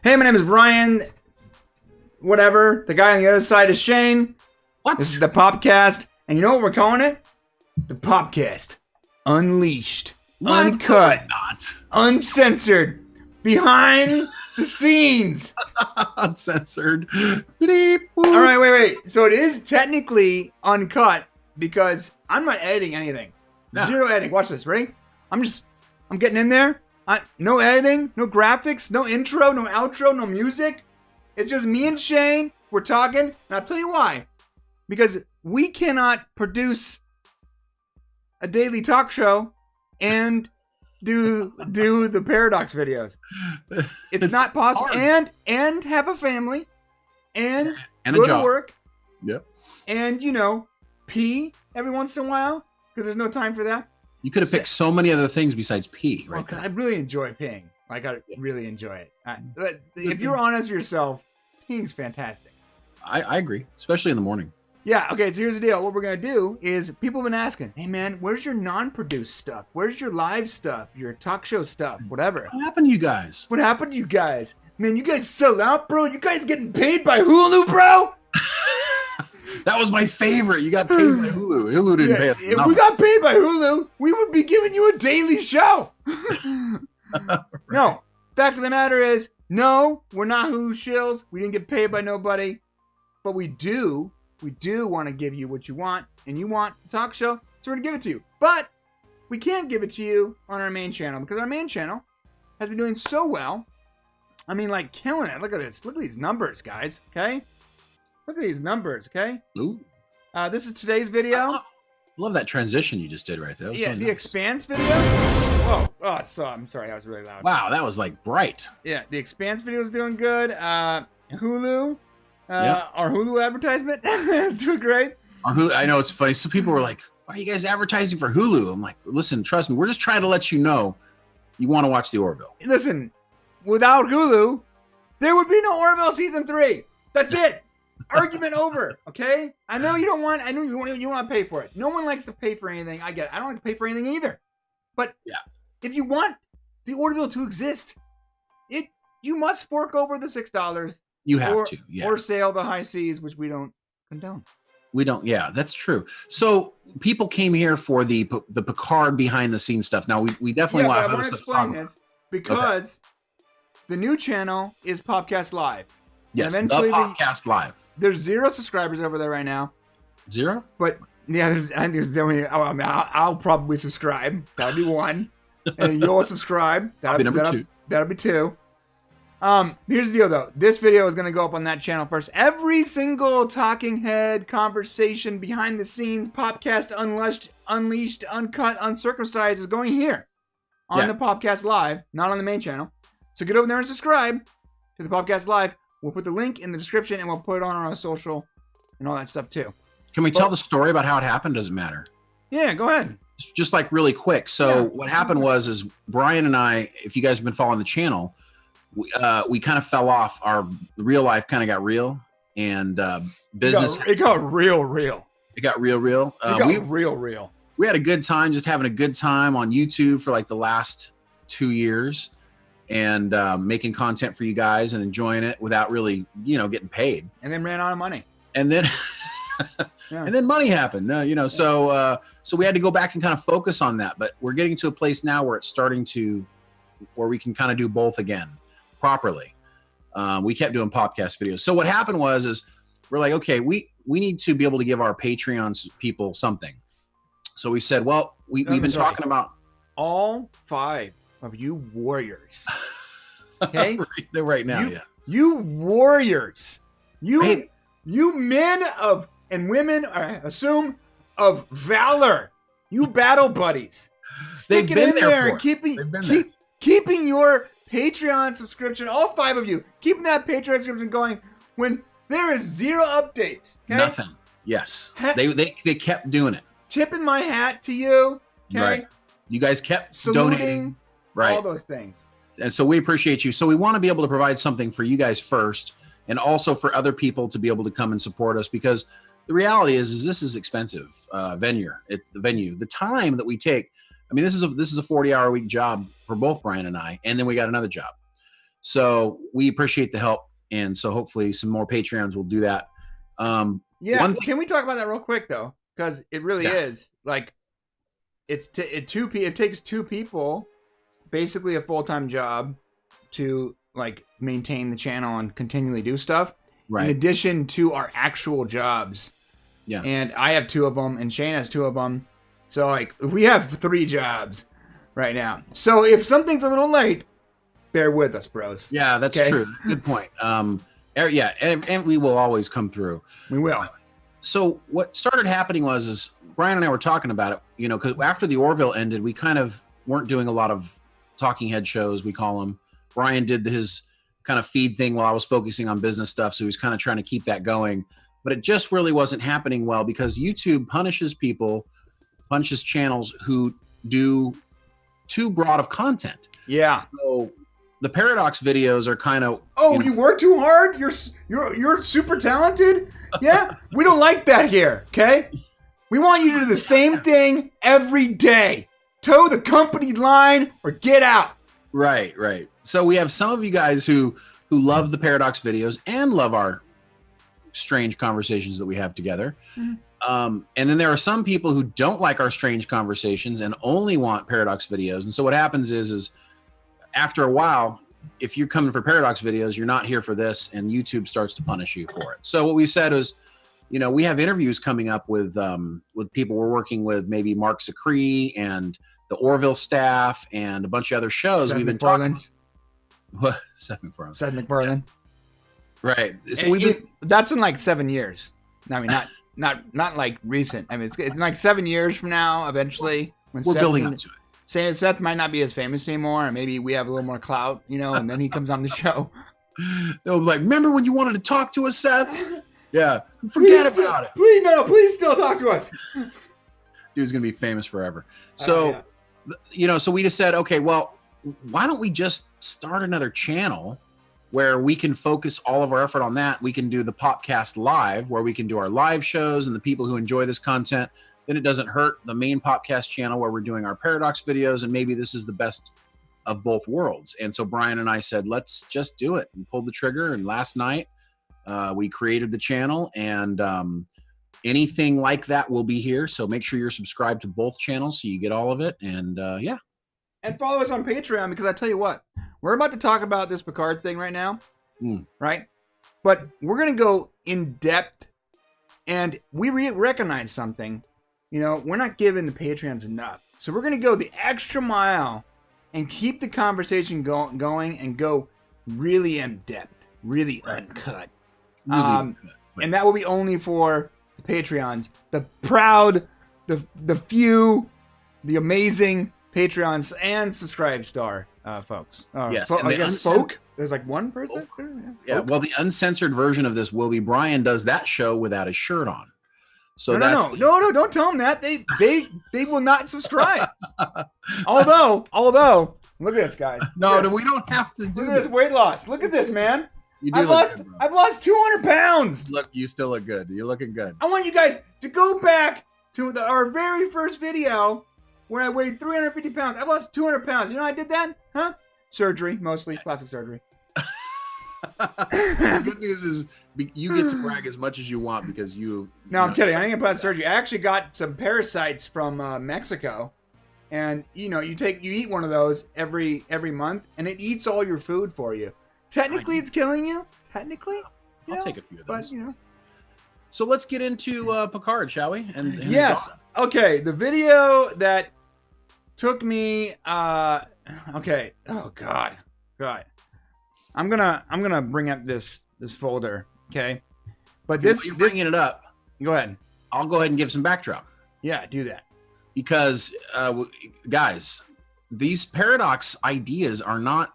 Hey, my name is Brian. Whatever. The guy on the other side is Shane. What? This is the Popcast. And you know what we're calling it? The Popcast. Unleashed. What? Uncut. Not. Uncensored. Behind the scenes. Uncensored. Bleep, boop. All right, wait. So it is technically uncut because I'm not editing anything. No. Zero editing. Watch this. Ready? I'm getting in there. No editing, no graphics, no intro, no outro, no music. It's just me and Shane. We're talking, and I'll tell you why. Because we cannot produce a daily talk show and do the Paradox videos. It's not possible. hard. And have a family and And go a job. to work Yep. and pee every once in a while because there's no time for that. You could have picked so many other things besides pee, right? Well, I really enjoy peeing. Like, I really enjoy it. But if you're honest with yourself, peeing's fantastic. I agree, especially in the morning. Yeah, okay, so here's the deal. What we're going to do is people have been asking, hey, man, where's your non-produced stuff? Where's your live stuff? Your talk show stuff? Whatever. What happened to you guys? What happened to you guys? Man, you guys sell out, bro? You guys getting paid by Hulu, bro? That was my fact. You got paid by Hulu. Hulu didn't pay us. If we got paid by Hulu, we would be giving you a daily show. No, fact of the matter is, no, we're not Hulu shills. We didn't get paid by nobody, but we do want to give you what you want, and you want a talk show, so we're gonna give it to you. But we can't give it to you on our main channel because our main channel has been doing so well. I mean, like, killing it. Look at this. Look at these numbers, guys. Okay, look at these numbers. Okay. Ooh. This is today's video. Love that transition you just did right there. That was Yeah, so the nice. Expanse video. Whoa. Oh, so I'm sorry. That was really loud. Wow, that was like bright. Yeah, the Expanse video is doing good. Hulu. Yep. Our Hulu advertisement is doing great. Our Hulu, I know it's funny. Some people were like, why are you guys advertising for Hulu? I'm like, listen, trust me. We're just trying to let you know you want to watch the Orville. Listen, without Hulu, there would be no Orville season 3. That's it. Argument over. Okay. I know you don't want. I know you want to pay for it. No one likes to pay for anything. I get it. I don't like to pay for anything either. But yeah, if you want the Orville to exist, you must fork over the $6. You have to. Yeah. Or sail the high seas, which we don't condone. We don't. Yeah, that's true. So people came here for the Picard behind the scenes stuff. Now we definitely I want want to explain this because the new channel is Popcast Live. Yes, the eventually Popcast Live. There's 0 subscribers over there right now. 0? But yeah, there's only. I'll probably subscribe. That'll be 1, and you'll subscribe. That'll be number 2. That'll be 2. Here's the deal though. This video is gonna go up on that channel first. Every single talking head conversation behind the scenes Popcast unleashed, uncut, uncircumcised is going here on the Popcast Live, not on the main channel. So get over there and subscribe to the Popcast Live. We'll put the link in the description and we'll put it on our social and all that stuff too. Can we tell the story about how it happened? Doesn't matter. Yeah, go ahead. Just like really quick. So what happened was Brian and I, if you guys have been following the channel, we kind of fell off. Our real life kind of got real, and business. It got real. It got real. Real. We had a good time, just having a good time on YouTube for like the last 2 years, and making content for you guys and enjoying it without really, getting paid. And then ran out of money. And then, and then money happened. So we had to go back and kind of focus on that. But we're getting to a place now where it's starting to, where we can kind of do both again properly. We kept doing podcast videos. So what happened was we're like, okay, we need to be able to give our Patreon people something. So we said, well, we've been talking about all 5 of you warriors. Okay, right now, you warriors, you men of and women, I assume, of valor. You battle buddies. They've been there and keeping your Patreon subscription, all 5 of you, keeping that Patreon subscription going when there is 0 updates. Okay? Nothing. Yes. They kept doing it. Tipping my hat to you. Okay? Right. You guys kept saluting, donating. Right. All those things. And so we appreciate you. So we want to be able to provide something for you guys first, and also for other people to be able to come and support us, because the reality is this is expensive. The venue, the time that we take. I mean, this is a 40-hour-a-week job for both Brian and I, and then we got another job. So we appreciate the help. And so hopefully some more Patreons will do that. Yeah. Can we talk about that real quick though? Because it really is like, it takes two people, basically a full-time job, to like maintain the channel and continually do stuff. Right. In addition to our actual jobs. Yeah. And I have 2 of them, and Shane has 2 of them. So like we have 3 jobs right now. So if something's a little late, bear with us, bros. Yeah, that's true. Good point. Yeah, and we will always come through. We will. So what started happening is Brian and I were talking about it, you know, because after the Orville ended, we kind of weren't doing a lot of talking head shows, we call them. Brian did his kind of feed thing while I was focusing on business stuff. So he was kind of trying to keep that going. But it just really wasn't happening well because YouTube punishes channels who do too broad of content. Yeah. So the Paradox videos are kind of... Oh, you work too hard? You're super talented? Yeah? We don't like that here, okay? We want you to do the same thing every day. Toe the company line or get out. Right. So we have some of you guys who love the Paradox videos and love our strange conversations that we have together. Mm-hmm. And then there are some people who don't like our strange conversations and only want Paradox videos. And so what happens is after a while, if you're coming for Paradox videos, you're not here for this, and YouTube starts to punish you for it. So what we said is, you know, we have interviews coming up with people we're working with, maybe Mark Zicree and the Orville staff and a bunch of other shows. Seth we've been MacFarlane. talking. What? Seth MacFarlane. Seth MacFarlane. Yes. Right. So that's in like 7 years. I mean, not like recent. I mean, it's in like 7 years from now. Eventually, when we're building up to it. Saying Seth might not be as famous anymore, and maybe we have a little more clout, you know, and then he comes on the show. They'll be like, "Remember when you wanted to talk to us, Seth? Yeah, forget about it. Please still talk to us." Dude's gonna be famous forever. So, you know, so we just said, okay, well, why don't we just start another channel where we can focus all of our effort on that? We can do the Popcast live, where we can do our live shows, and the people who enjoy this content. Then it doesn't hurt the main Popcast channel where we're doing our Paradox videos, and maybe this is the best of both worlds. And so Brian and I said, let's just do it, and pulled the trigger. And last night we created the channel, and anything like that will be here. So make sure you're subscribed to both channels so you get all of it. And yeah. And follow us on Patreon, because I tell you what, we're about to talk about this Picard thing right now, right? But we're going to go in depth, and we recognize something. You know, we're not giving the Patreons enough. So we're going to go the extra mile and keep the conversation going and go really in depth, really uncut. And that will be only for the Patreons, the proud, the few, the amazing Patreons and Subscribe Star folks. Yes. I guess folk. There's like one person. Yeah. Well, the uncensored version of this will be Brian does that show without his shirt on. So no, don't tell them that. They will not subscribe. although, look at this, guys. No, we don't have to do this weight loss. Look at this, man. I've lost 200 pounds. Look, you still look good. You're looking good. I want you guys to go back to our very first video where I weighed 350 pounds. I've lost 200 pounds. You know how I did that? Huh? Surgery, mostly plastic surgery. The good news is you get to brag as much as you want because I'm kidding. I didn't get plastic surgery. I actually got some parasites from Mexico, and you eat one of those every month, and it eats all your food for you. Technically, it's killing you. Technically, I'll take a few of those. But So let's get into Picard, shall we? And yes. Okay. The video that took me. Okay. Oh God. I'm gonna bring up this folder, okay? But you're bringing it up. Go ahead. I'll go ahead and give some backdrop. Yeah, do that. Because guys, these Paradox ideas are not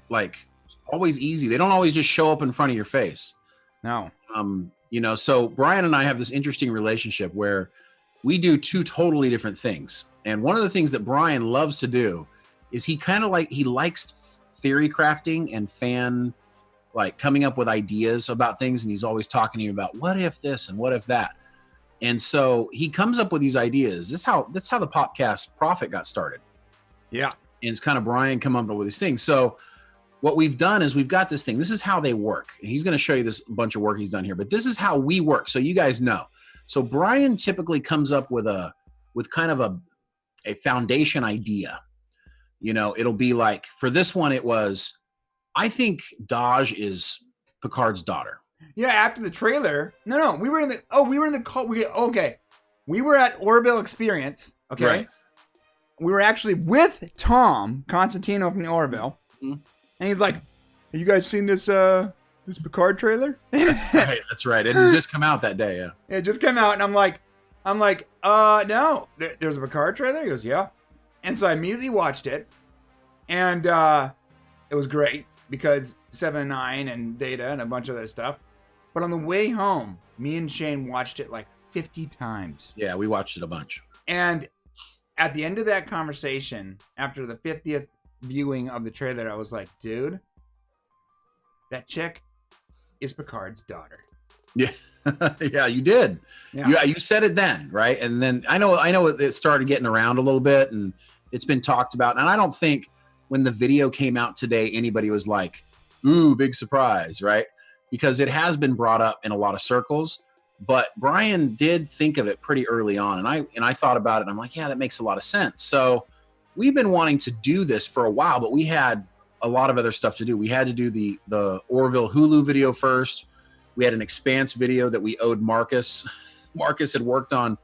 like always easy. They don't always just show up in front of your face. No. So Brian and I have this interesting relationship where we do 2 totally different things. And one of the things that Brian loves to do is he likes theory crafting and coming up with ideas about things, and he's always talking to you about what if this and what if that. And so he comes up with these ideas. That's how the Popcast Profit got started. Yeah. And it's kind of Brian come up with these things. So what we've done is we've got this thing. This is how they work. He's going to show you this bunch of work he's done here, but this is how we work. So you guys know. So Brian typically comes up with kind of a foundation idea. You know, it'll be like, for this one, it was, I think Daj is Picard's daughter. Yeah, after the trailer. No, we were in the call. Okay. We were at Orville Experience. Okay. Right. We were actually with Tom Constantino from the Orville. Mm-hmm. And he's like, have you guys seen this Picard trailer? That's right. It had just come out that day, yeah. It just came out, and I'm like, no, there's a Picard trailer? He goes, yeah. And so I immediately watched it, and it was great, because 7 and 9 and Data and a bunch of other stuff. But on the way home, me and Shane watched it like 50 times. Yeah, we watched it a bunch. And at the end of that conversation, after the 50th viewing of the trailer, I was like, dude, that chick is Picard's daughter. Yeah. Yeah, you did. Yeah. You said it then, right? And then I know it started getting around a little bit, and it's been talked about. And I don't think when the video came out today, anybody was like, ooh, big surprise, right? Because it has been brought up in a lot of circles. But Brian did think of it pretty early on, and I thought about it, and I'm like, yeah, that makes a lot of sense. So we've been wanting to do this for a while, but we had a lot of other stuff to do. We had to do the Orville Hulu video first. We had an Expanse video that we owed Marcus. Marcus had worked on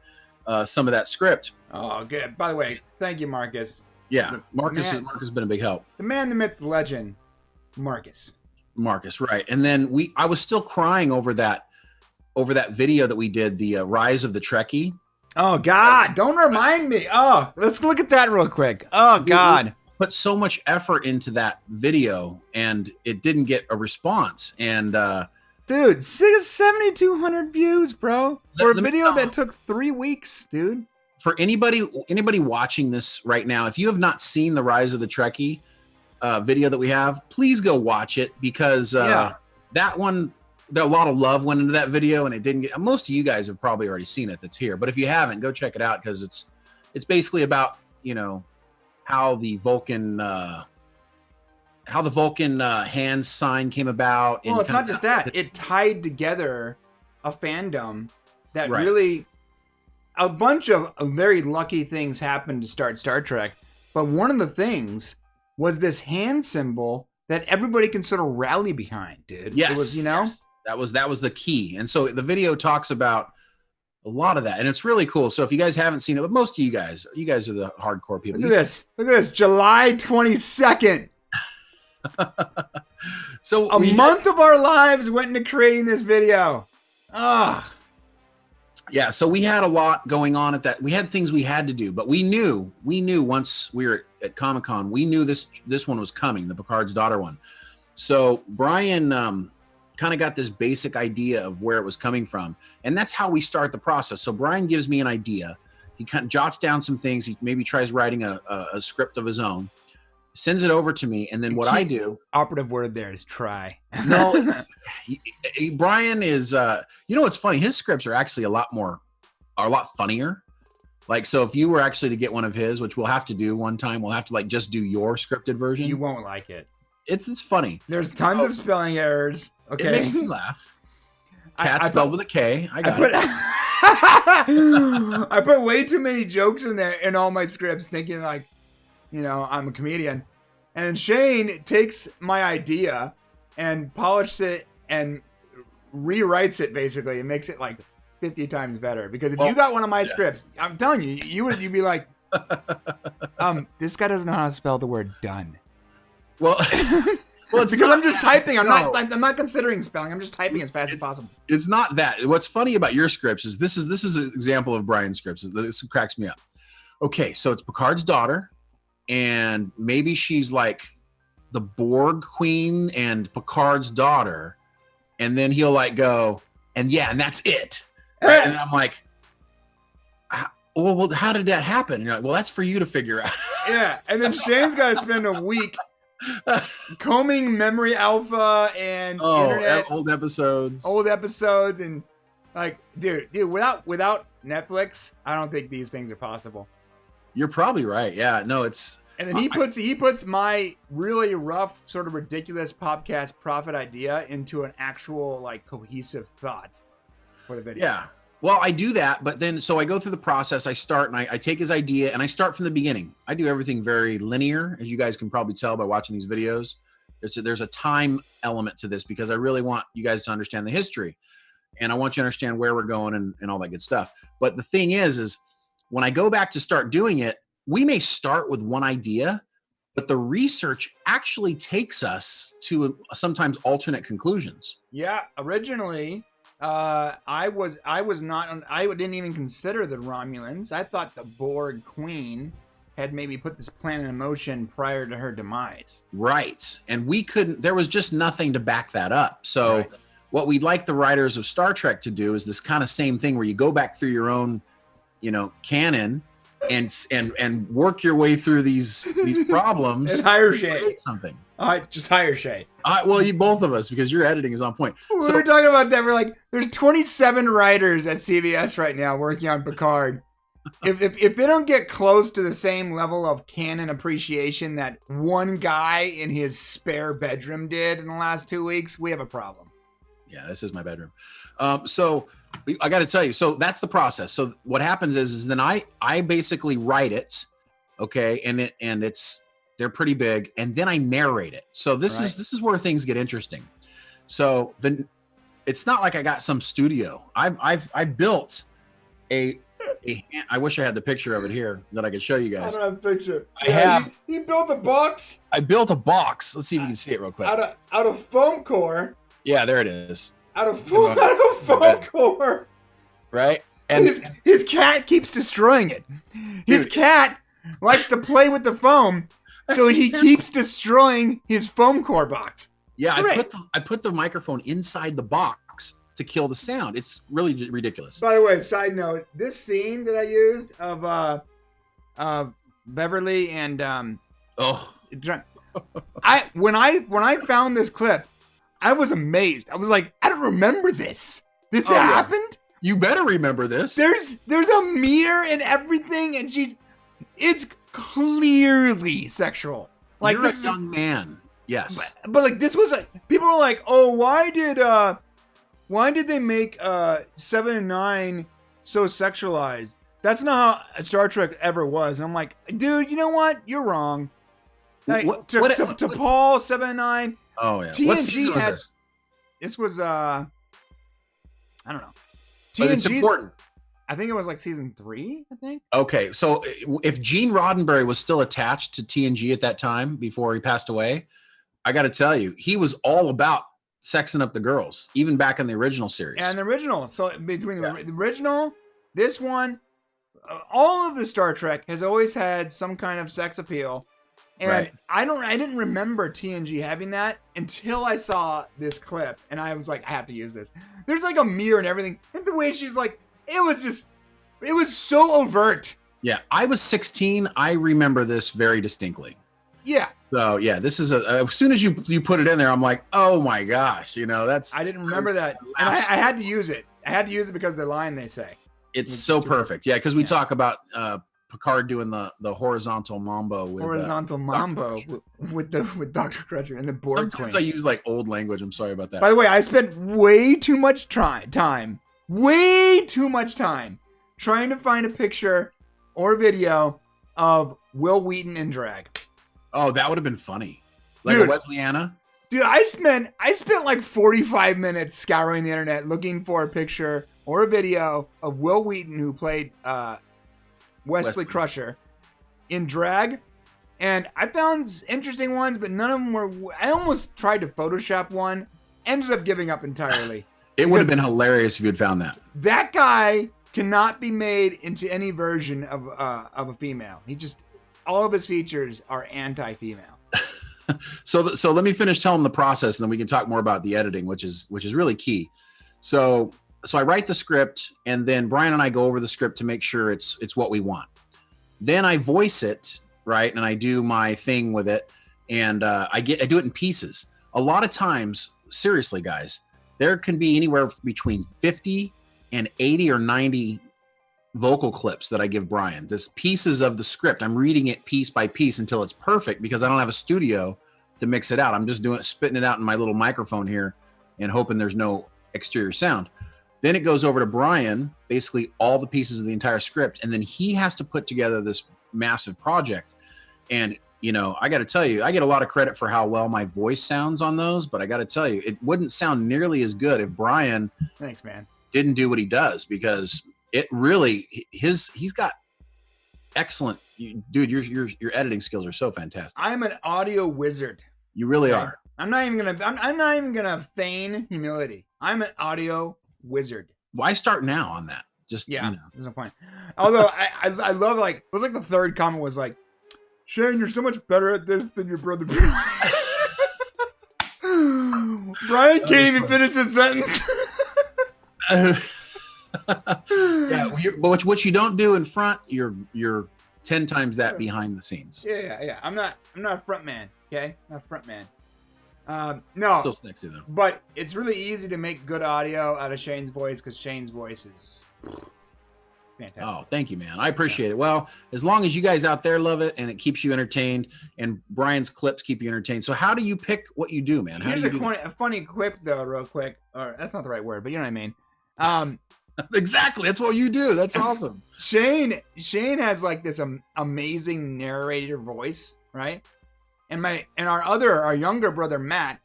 some of that script. Oh, good. By the way, thank you, Marcus. Yeah, Marcus has been a big help. The man, the myth, the legend, Marcus, right? And then I was still crying over that video that we did, the Rise of the Trekkie. Oh God, don't remind me. Oh, let's look at that real quick. Oh God. We put so much effort into that video, and it didn't get a response. And dude, 7,200 views, bro, for a video that took 3 weeks, dude. For anybody watching this right now, if you have not seen the Rise of the Trekkie video that we have, please go watch it, because that one, a lot of love went into that video, and it didn't get. Most of you guys have probably already seen it. That's here, but if you haven't, go check it out, because it's basically about, you know, how the Vulcan hand sign came about. Well, it's not just that; it tied together a fandom that really. A bunch of very lucky things happened to start Star Trek, but one of the things was this hand symbol that everybody can sort of rally behind, dude. Yes, it was, you know, yes. That was the key. And so the video talks about a lot of that, and it's really cool. So if you guys haven't seen it, but most of you guys are the hardcore people. Look at this, July 22nd. So a month of our lives went into creating this video. Yeah, so we had a lot going on at that. We had things we had to do, but we knew once we were at Comic-Con, we knew this one was coming, the Picard's daughter one. So Brian kind of got this basic idea of where it was coming from, and that's how we start the process. So Brian gives me an idea. He kind of jots down some things. He maybe tries writing a script of his own, sends it over to me, and then what I do. Operative word there is try. No, Brian is. You know what's funny? His scripts are actually a lot funnier. Like, so if you were actually to get one of his, which we'll have to do one time, we'll have to just do your scripted version. You won't like it. It's funny. There's tons of spelling errors. Okay, it makes me laugh. Cat spelled with a K. I got it. I put way too many jokes in there in all my scripts, thinking like, you know, I'm a comedian. And Shane takes my idea and polishes it and rewrites it, basically, and makes it like 50 times better. Because if you got one of my scripts, I'm telling you, you'd be like, this guy doesn't know how to spell the word done. Well, it's because I'm just typing. I'm not considering spelling. I'm just typing as fast as possible. It's not that. What's funny about your scripts is this is an example of Brian's scripts. This cracks me up. Okay, so it's Picard's daughter, and maybe she's like the Borg queen and Picard's daughter, and then he'll go, and that's it. Right? And I'm like, well, how did that happen? And you're like, well, that's for you to figure out. Yeah, and then Shane's got to spend a week combing memory alpha and internet, old episodes, and dude, without Netflix, I don't think these things are possible. You're probably right. Yeah, no, it's And then he puts my really rough, sort of ridiculous Popcast profit idea into an actual like cohesive thought for the video. Yeah. Well, I do that, but then so I go through the process. I start and I take his idea and I start from the beginning. I do everything very linear, as you guys can probably tell by watching these videos. There's a time element to this because I really want you guys to understand the history, and I want you to understand where we're going and all that good stuff. But the thing is when I go back to start doing it, we may start with one idea, but the research actually takes us to sometimes alternate conclusions. Yeah, originally, I didn't even consider the Romulans. I thought the Borg Queen had maybe put this plan in motion prior to her demise. Right. And there was just nothing to back that up. So right. What we'd like the writers of Star Trek to do is this kind of same thing where you go back through your own, canon and work your way through these problems and hire Shay. Something. Just hire Shay. Well, you both of us, because your editing is on point. We were talking about that. We're like, there's 27 writers at CBS right now working on Picard. If they don't get close to the same level of canon appreciation that one guy in his spare bedroom did in the last 2 weeks, we have a problem. Yeah, this is my bedroom. So I got to tell you, so that's the process. So what happens is then I basically write it, okay, and they're pretty big, and then I narrate it. So this is where things get interesting. So then it's not like I got some studio. I built I wish I had the picture of it here that I could show you guys. I don't have a picture. He built a box. I built a box. Let's see if you can see it real quick. Out of foam core. Yeah, there it is. Out of foam core. Right? And his cat keeps destroying it. His cat likes to play with the foam, so he keeps destroying his foam core box. Yeah, I put the microphone inside the box to kill the sound. It's really ridiculous. By the way, side note, this scene that I used of Beverly and when I found this clip, I was amazed. I was like, I don't remember this. This happened? Yeah. You better remember this. There's a mirror and everything, and it's clearly sexual. Like, you're a young man. Yes. But like, this was people were like, oh, why did they make 7 and 9 so sexualized? That's not how Star Trek ever was. And I'm like, dude, you know what? You're wrong. Like, to Paul, 7 and 9. Oh yeah. TNG what season was this? This was I don't know. But it's important. I think it was like season 3, I think. Okay, so if Gene Roddenberry was still attached to TNG at that time before he passed away, I got to tell you, he was all about sexing up the girls, even back in the original series. And the original. So between the original, this one, all of the Star Trek has always had some kind of sex appeal. And I didn't remember TNG having that until I saw this clip, and I was like, I have to use this. There's like a mirror and everything, and the way she's like, it was so overt. Yeah, I was 16. I remember this very distinctly. Yeah. So yeah, this is as soon as you put it in there, I'm like, oh my gosh, that's. I didn't remember that, and I had to use it. I had to use it because of the line they say. It's so perfect. Yeah, because we talk about Picard doing the horizontal mambo with with Dr. Crusher and the Borg Sometimes Queen. I use like old language. I'm sorry about that. By the way, I spent way too much time trying to find a picture or video of Will Wheaton in drag. Oh, that would have been funny. Like Dude, a Wesleyana? Dude, I spent like 45 minutes scouring the internet looking for a picture or a video of Will Wheaton, who played Wesley Crusher, in drag. And I found interesting ones, but none of them were. I almost tried to Photoshop one, ended up giving up entirely. It would have been hilarious if you had found that. That guy cannot be made into any version of a female. All of his features are anti-female. So let me finish telling the process, and then we can talk more about the editing, which is really key. So I write the script, and then Brian and I go over the script to make sure it's what we want. Then I voice it, right, and I do my thing with it, and I do it in pieces. A lot of times, seriously, guys, there can be anywhere between 50 and 80 or 90 vocal clips that I give Brian. There's pieces of the script. I'm reading it piece by piece until it's perfect because I don't have a studio to mix it out. I'm just spitting it out in my little microphone here and hoping there's no exterior sound. Then it goes over to Brian, basically all the pieces of the entire script, and then he has to put together this massive project. And I got to tell you, I get a lot of credit for how well my voice sounds on those, but I got to tell you, it wouldn't sound nearly as good if Brian, thanks, man, didn't do what he does, because it really he's got excellent, dude. Your editing skills are so fantastic. I'm an audio wizard. You really are. I'm not even gonna feign humility. I'm an audio wizard. Why start now on that? Just there's no point. Although I love, like, it was like the third comment was like, Shane, you're so much better at this than your brother Brian. Brian can't even finish his sentence. Yeah, but what you don't do in front, you're 10 times that behind the scenes. Yeah. I'm not a front man. Okay, not a front man. No, still sexy though. But it's really easy to make good audio out of Shane's voice because Shane's voice is fantastic. Oh, thank you, man. I appreciate it. Well, as long as you guys out there love it and it keeps you entertained, and Brian's clips keep you entertained. So how do you pick what you do, man? Here's a funny quip though, real quick. Or that's not the right word, but you know what I mean. Exactly. That's what you do. That's awesome. Shane has like this amazing narrator voice, right? And our younger brother Matt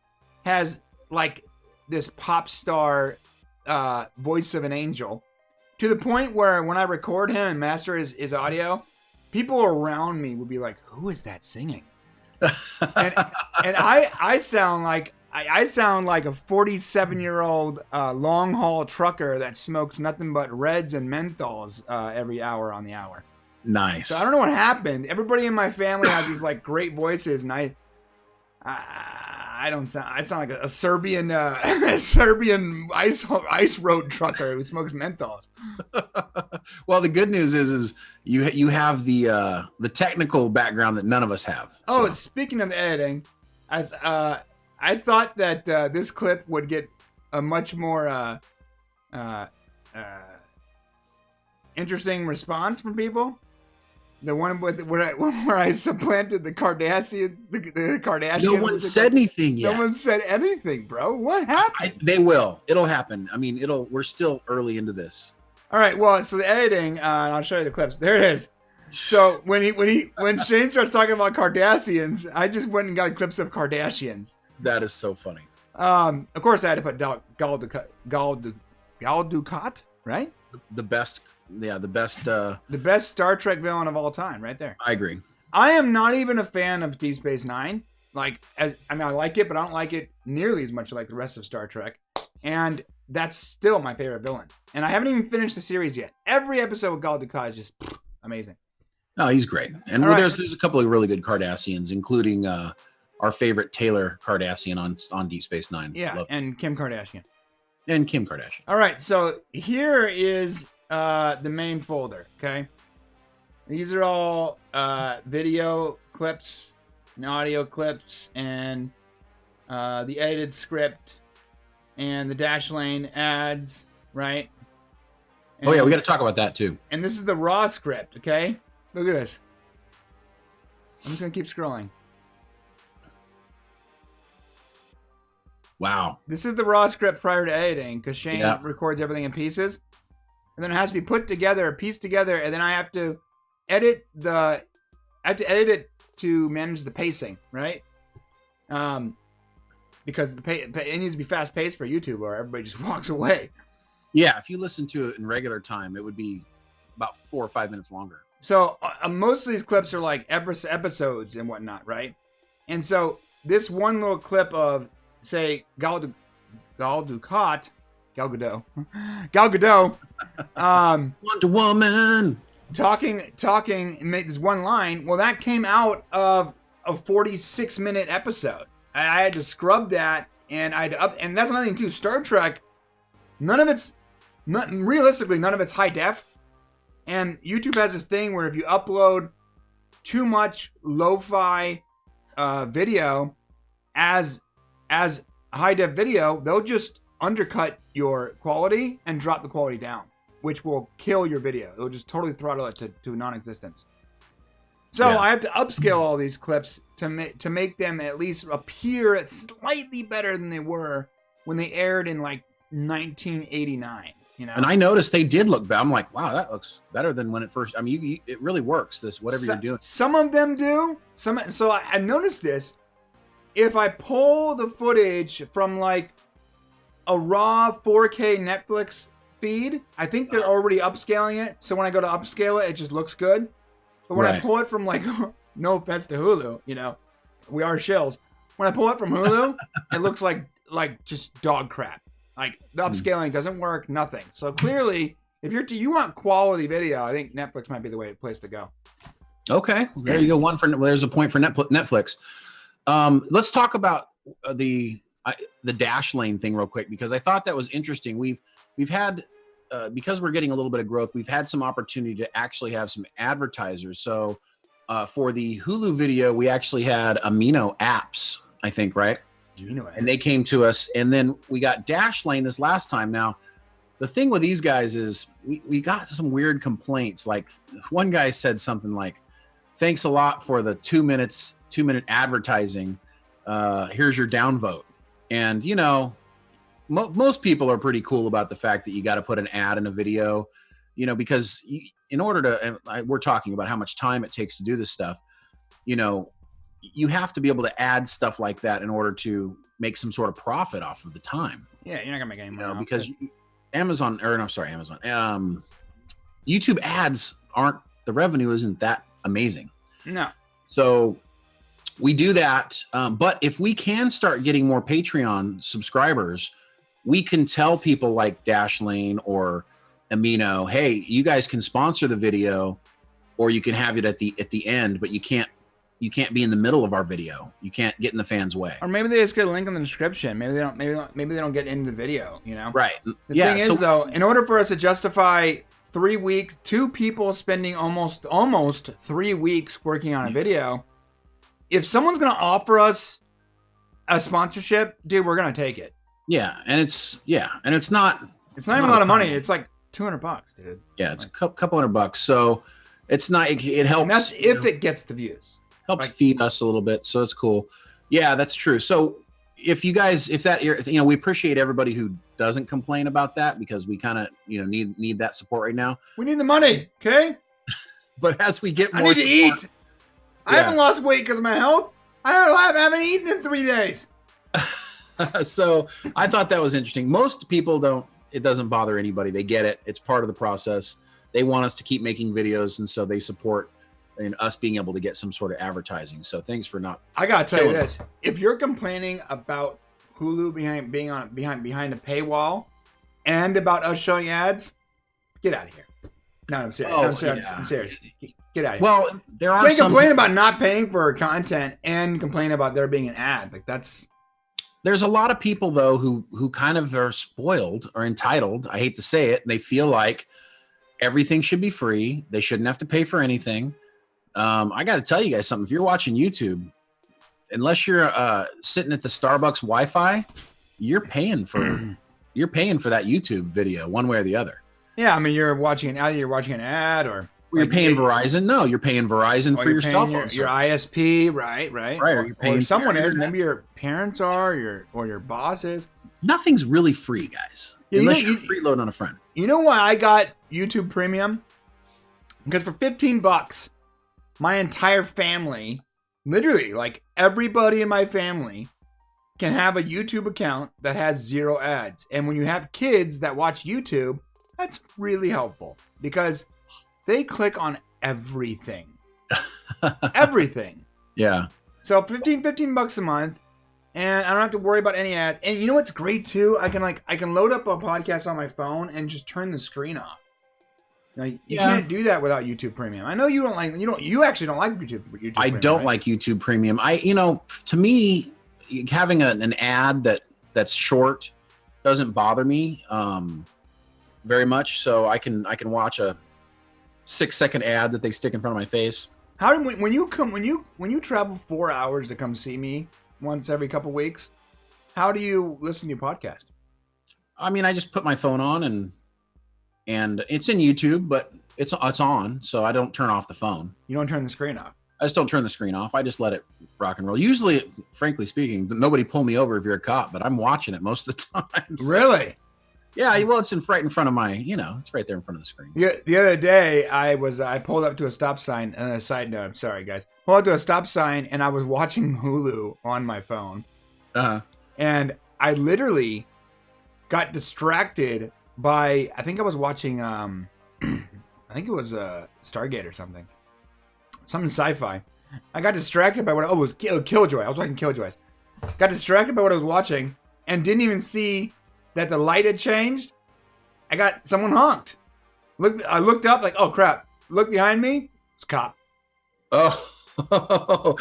has like this pop star voice of an angel, to the point where when I record him and master his audio, people around me would be like, "Who is that singing?" and I sound like a 47-year-old long haul trucker that smokes nothing but Reds and menthols every hour on the hour. Nice. So I don't know what happened. Everybody in my family has these like great voices, and I sound like a Serbian ice road trucker who smokes menthols. Well, the good news is you have the technical background that none of us have. So. Oh, speaking of editing, I thought that this clip would get a much more interesting response from people. The one where I supplanted the Kardashian. The Kardashians. No one said anything yet. No one said anything, bro. What happened? They will. It'll happen. I mean, we're still early into this. All right. Well, so the editing, and I'll show you the clips. There it is. So when Shane starts talking about Kardashians, I just went and got clips of Kardashians. That is so funny. Of course, I had to put Gal Dukat, right? The best. Yeah, the best Star Trek villain of all time, right there. I agree. I am not even a fan of Deep Space Nine. I like it, but I don't like it nearly as much like the rest of Star Trek. And that's still my favorite villain. And I haven't even finished the series yet. Every episode with Gal Dukat is just amazing. Oh, he's great. And there's a couple of really good Kardashians, including our favorite Taylor Kardashian on Deep Space Nine. Yeah, and Kim Kardashian. All right, so here is the main folder, okay? These are all video clips and audio clips and the edited script and the dash lane ads, right? And, we got to talk about that too. And this is the raw script, okay? Look at this. I'm just going to keep scrolling. Wow. This is the raw script prior to editing because Shane records everything in pieces. And then it has to be pieced together, and then I have to edit it to manage the pacing, right? Because it needs to be fast paced for YouTube, or everybody just walks away. Yeah, if you listen to it in regular time, it would be about 4 or 5 minutes longer. So most of these clips are like episodes and whatnot, right? And so this one little clip of, say, Gal Gadot, Wonder Woman talking and make this one line. Well, that came out of a 46-minute episode. I had to scrub that, and I had to and that's another thing too. Star Trek, none of it's high def, and YouTube has this thing where if you upload too much lo-fi video as high def video, they'll just undercut your quality and drop the quality down. which will kill your video. It will just totally throttle it to non-existence. So I have to upscale all these clips to make them at least appear slightly better than they were when they aired in like 1989. You know? And I noticed they did look better. I'm like, wow, that looks better than when it first. I mean, it really works. This whatever you're doing. Some of them do. So I've noticed this. If I pull the footage from like a raw 4K Netflix feed, I think they're already upscaling it. So when I go to upscale it, it just looks good. But when I pull it from like, no offense to Hulu, you know, we are shills. When I pull it from Hulu, it looks like just dog crap. Like the upscaling doesn't work, nothing. So clearly, if you want quality video, I think Netflix might be the place to go. Okay, well, there you go. There's a point for Netflix. Let's talk about the dash lane thing real quick, because I thought that was interesting. We've had because we're getting a little bit of growth, we've had some opportunity to actually have some advertisers. So for the Hulu video, we actually had Amino Apps, I think, right? And they came to us, and then we got Dash Lane this last time. Now, the thing with these guys is we got some weird complaints. Like one guy said something like, "Thanks a lot for the 2-minute advertising. Here's your downvote." And you know, most people are pretty cool about the fact that you got to put an ad in a video, you know, because in order to, we're talking about how much time it takes to do this stuff, you know, you have to be able to add stuff like that in order to make some sort of profit off of the time. Yeah, you're not gonna make any money. Because Amazon. YouTube ads the revenue isn't that amazing. No. So we do that. But if we can start getting more Patreon subscribers, we can tell people like Dashlane or Amino, hey, you guys can sponsor the video, or you can have it at the end, but you can't be in the middle of our video. You can't get in the fans' way. Or maybe they just get a link in the description. Maybe they don't get into the video, you know? Right. The thing is, though, in order for us to justify 3 weeks, 2 people spending almost 3 weeks working on a video, if someone's going to offer us a sponsorship, dude, we're going to take it. Yeah. And it's not even a lot of money. It's like $200, dude. Yeah. It's a couple $100. So it's not, it helps. And that's if it gets the views. Helps feed us a little bit. So it's cool. Yeah, that's true. So if you guys, we appreciate everybody who doesn't complain about that, because we kind of, need that support right now. We need the money. Okay. But as we get more, I need to eat. Yeah. I haven't lost weight because of my health. I haven't eaten in 3 days. So I thought that was interesting. Most people it doesn't bother anybody. They get it. It's part of the process. They want us to keep making videos. And so they support us being able to get some sort of advertising. So thanks for not. I got to tell you this. If you're complaining about Hulu behind a paywall and about us showing ads, get out of here. No, I'm serious. I'm serious. Get out of here. Well, there are you can't complain about not paying for content and complain about there being an ad. Like that's. There's a lot of people though who kind of are spoiled or entitled. I hate to say it. They feel like everything should be free. They shouldn't have to pay for anything. I got to tell you guys something. If you're watching YouTube, unless you're sitting at the Starbucks Wi-Fi, you're paying for that YouTube video one way or the other. Yeah, I mean, you're watching an ad, or you're paying Verizon. No, you're paying Verizon for your cell phone. Your ISP, right. Or you're paying someone is. Maybe your parents are, or your boss is. Nothing's really free, guys. Yeah, unless you're freeloading on a friend. You know why I got YouTube Premium? Because for $15. My entire family, literally, like everybody in my family, can have a YouTube account that has 0 ads. And when you have kids that watch YouTube, that's really helpful because they click on everything. Everything. Yeah. So $15 a month, and I don't have to worry about any ads. And you know what's great too? I can load up a podcast on my phone and just turn the screen off. Now, you can't do that without YouTube Premium. I know you actually don't like YouTube Premium. I don't like YouTube Premium. To me, having an ad that's short doesn't bother me very much. So I can watch a 6-second ad that they stick in front of my face. When you travel 4 hours to come see me once every couple weeks, how do you listen to your podcast? I mean, I just put my phone on and and it's in YouTube, but it's on, so I don't turn off the phone. You don't turn the screen off. I just don't turn the screen off. I just let it rock and roll. Usually, frankly speaking, nobody pull me over if you're a cop, but I'm watching it most of the time. So. Really? Yeah, well, it's right in front of my, it's right there in front of the screen. Yeah, the other day, I pulled up to a stop sign, and a side note, I'm sorry, guys. Pulled up to a stop sign, and I was watching Hulu on my phone. And I literally got distracted by, I think I was watching, I think it was Stargate or something. Something sci-fi. I got distracted by it was Killjoy. I was watching Killjoys. Got distracted by what I was watching, and didn't even see that the light had changed. Someone honked. I looked up like, oh crap. Look behind me. It's a cop. Oh.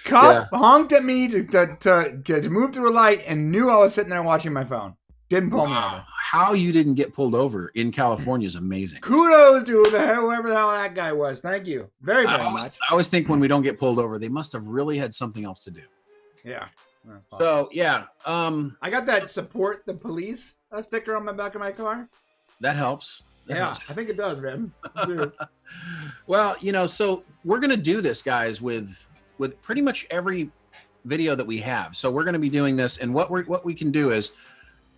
Cop honked at me to move through a light and knew I was sitting there watching my phone. Didn't pull me over. How you didn't get pulled over in California is amazing. Kudos to whoever the hell that guy was. Thank you very much. I always think when we don't get pulled over, they must have really had something else to do. Yeah. So yeah, I got that support the police sticker on my back of my car. That helps. I think it does, man. Well, so we're gonna do this, guys, with pretty much every video that we have. So we're gonna be doing this, and what we can do is,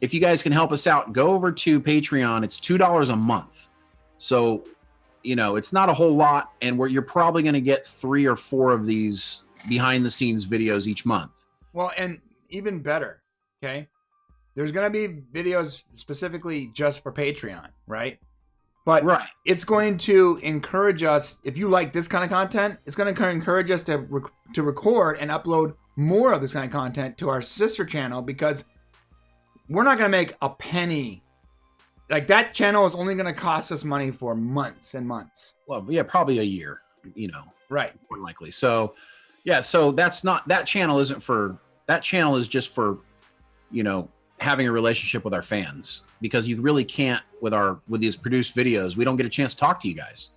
if you guys can help us out, go over to Patreon. It's $2 a month. So, it's not a whole lot, and you're probably gonna get 3 or 4 of these behind the scenes videos each month. Well, and even better, okay? There's going to be videos specifically just for Patreon, right? But it's going to encourage us, if you like this kind of content, it's going to encourage us to record and upload more of this kind of content to our sister channel, because we're not going to make a penny. Like, that channel is only going to cost us money for months and months. Well, yeah, probably a year, Right. More likely. So, yeah, so that channel is just for, having a relationship with our fans, because you really can't with these produced videos, we don't get a chance to talk to you guys.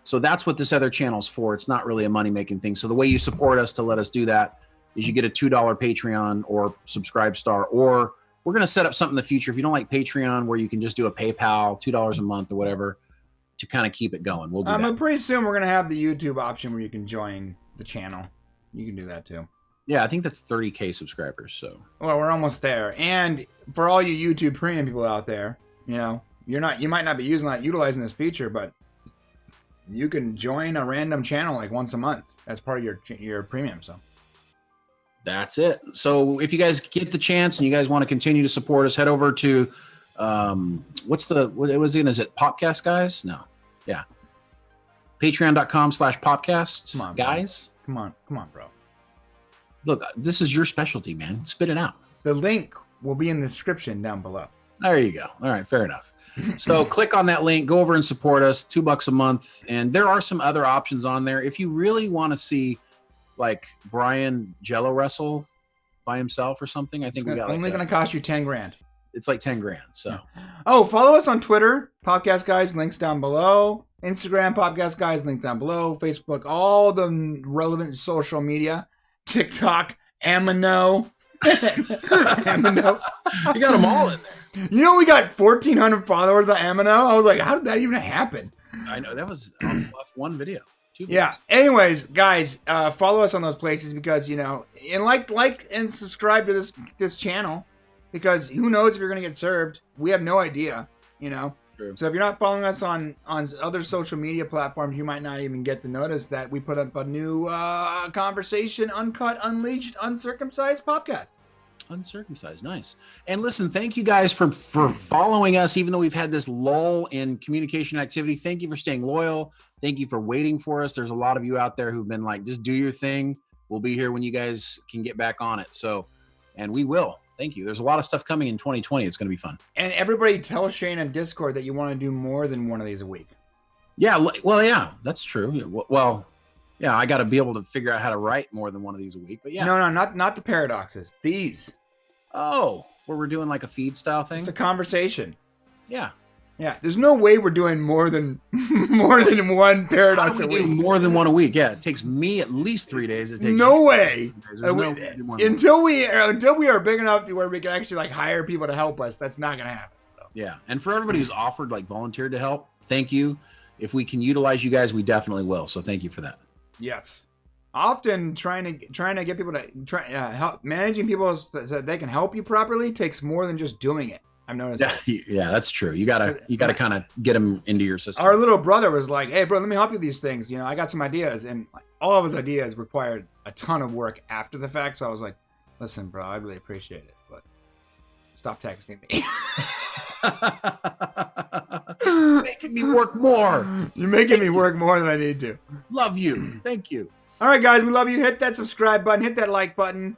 So that's what this other channel's for. It's not really a money-making thing. So the way you support us to let us do that is you get a $2 Patreon or Subscribe Star, or we're going to set up something in the future. If you don't like Patreon, where you can just do a PayPal, $2 a month or whatever, to kind of keep it going. We'll do that. But pretty soon we're going to have the YouTube option where you can join the channel. You can do that too. Yeah, I think that's 30K subscribers. So, well, we're almost there. And for all you YouTube Premium people out there, you might not be utilizing this feature, but you can join a random channel like once a month as part of your premium. So that's it. So if you guys get the chance and you guys want to continue to support us, head over to is it Popcast, guys? No. Yeah. Patreon.com/Popcast. Come on, guys. Come on, bro. Look, this is your specialty, man. Spit it out. The link will be in the description down below. There you go. All right, fair enough. So click on that link, go over and support us, $2 a month. And there are some other options on there. If you really want to see like Brian Jello wrestle by himself or something, I think we got only going to cost you 10 grand. It's like 10 grand. So, follow us on Twitter, Popcast Guys, links down below. Instagram, Popcast Guys, link down below. Facebook, all the relevant social media. TikTok, Amino. Amino. You got them all in there. We got 1,400 followers on Amino. I was like, how did that even happen? I know, that was off one video. Yeah. Anyways, guys, follow us on those places, because, and like and subscribe to this channel, because who knows if you're going to get served. We have no idea, True. So if you're not following us on other social media platforms, you might not even get the notice that we put up a new conversation, uncut, unleashed, uncircumcised podcast. Uncircumcised, nice. And listen, thank you guys for following us, even though we've had this lull in communication activity. Thank you for staying loyal. Thank you for waiting for us. There's a lot of you out there who've been like, just do your thing. We'll be here when you guys can get back on it. So, and we will. Thank you. There's a lot of stuff coming in 2020. It's going to be fun. And everybody tell Shane on Discord that you want to do more than one of these a week. Yeah. Well, yeah, that's true. Well, yeah, I got to be able to figure out how to write more than one of these a week. But yeah. No, not the paradoxes. These. Oh, where we're doing like a feed style thing. It's a conversation. Yeah. Yeah. There's no way we're doing more than one paradox a week. More than one a week. Yeah. It takes me at least 3 days. It takes no way. Until we are big enough to where we can actually like hire people to help us. That's not going to happen. So. Yeah. And for everybody who's offered, like volunteered to help, thank you. If we can utilize you guys, we definitely will. So thank you for that. Yes. Often trying to get people to help managing people so that they can help you properly takes more than just doing it. I've noticed. Yeah, that's true. You gotta kind of get them into your system. Our little brother was like, "Hey, bro, let me help you with these things. I got some ideas," and all of his ideas required a ton of work after the fact. So I was like, "Listen, bro, I really appreciate it, but stop texting me." Making me work more. You're making me work more than I need to. Love you. Thank you. All right, guys, we love you. Hit that subscribe button. Hit that like button.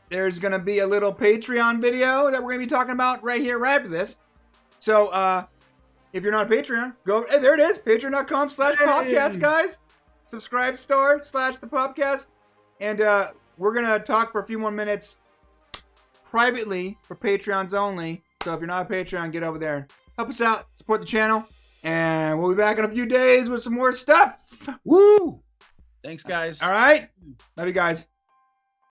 There's going to be a little Patreon video that we're going to be talking about right here, right after this. So, if you're not a Patreon, go. Hey, there it is. Patreon.com/Popcast, guys. Subscribe /the Popcast. And we're going to talk for a few more minutes privately for Patreons only. So if you're not a Patreon, get over there. Help us out. Support the channel. And we'll be back in a few days with some more stuff. Woo! Thanks, guys. All right. Love you guys.